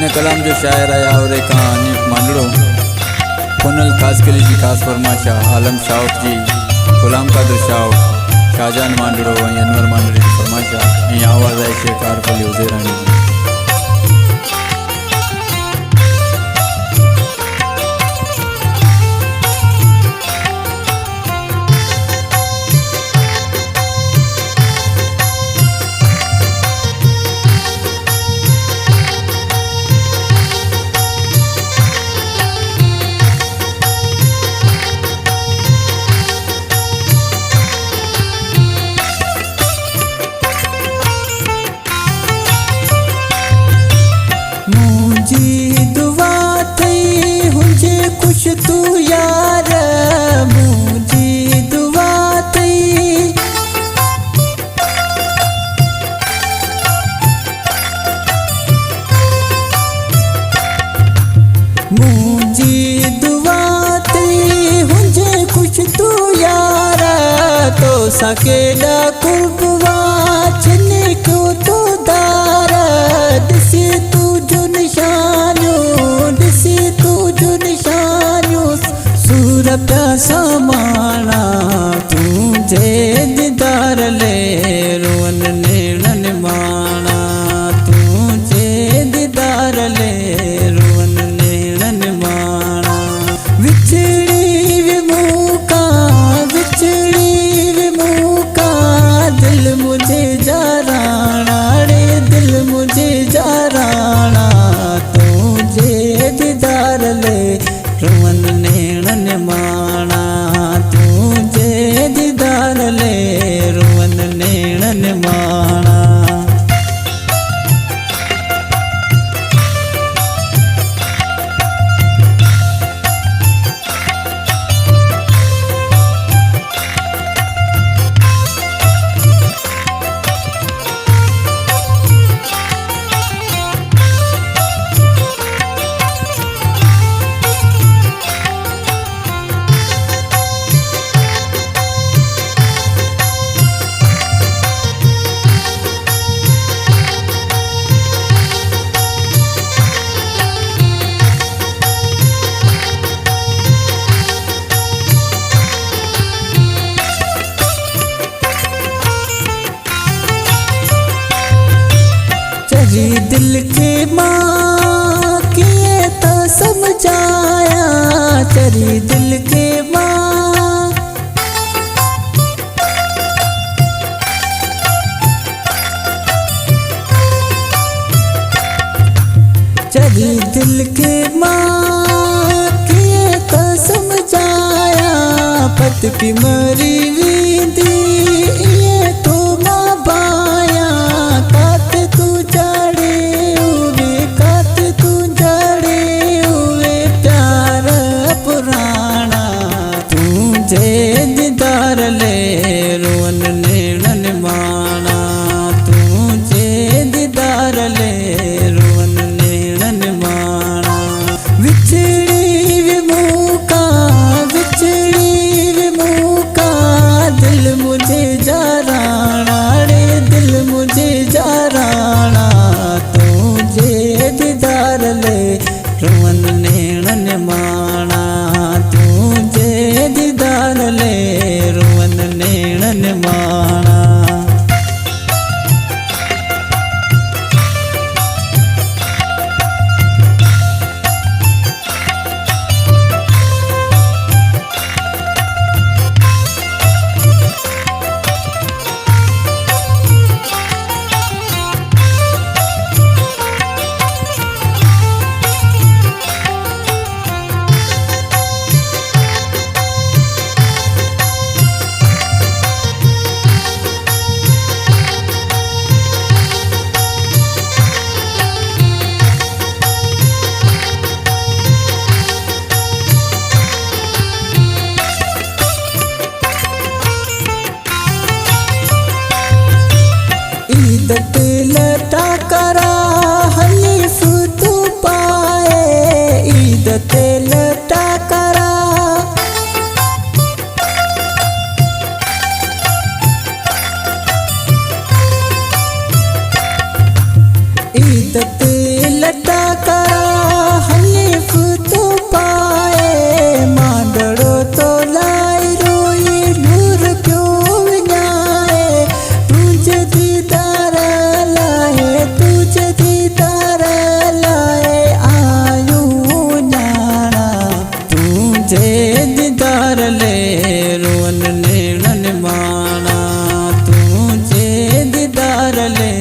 अपने कलाम जो शायर आया और एक अनीफ मांडड़ो कोनल खास के लिए जी खास फरमाशा आलम शाउक जी गुलाम कादर शाउक शाहजहान मांडड़ो अनवर मांडड़े की फरमाशा यहाँ आवाज़ आई शेख आरफ अली उज़ैरानी जी। मुझी दुआ थई हुजे खुश तू यार मुझी दुआ थई मुझी दुआ थई हुजे खुश तू यार तो सकेला कुर्बवा चने को तो दार दिसे तू सूरत समाना तुझे दीदार ले रोन नेणन माना तुझे दीदार ले रोन नेणन माना विछड़ी विमुका दिल मुझे जाराना रे दिल मुझे जाराना तुझे दीदार ले रोवन नेणन माना तुझे दीदार ले रोवन नेणन माना। चरी दिल के माँ किए तो समझाया चरी दिल के माँ चरी दिल के माँ किए तो समझाया पत की मरी वींदी ये तो माँ बाया कात तू तुझे दीदार ले रोवन नेणन माना तुझे दीदार ले रोवन नेणन माना विछड़ी विमुका दिल मुझे जार ले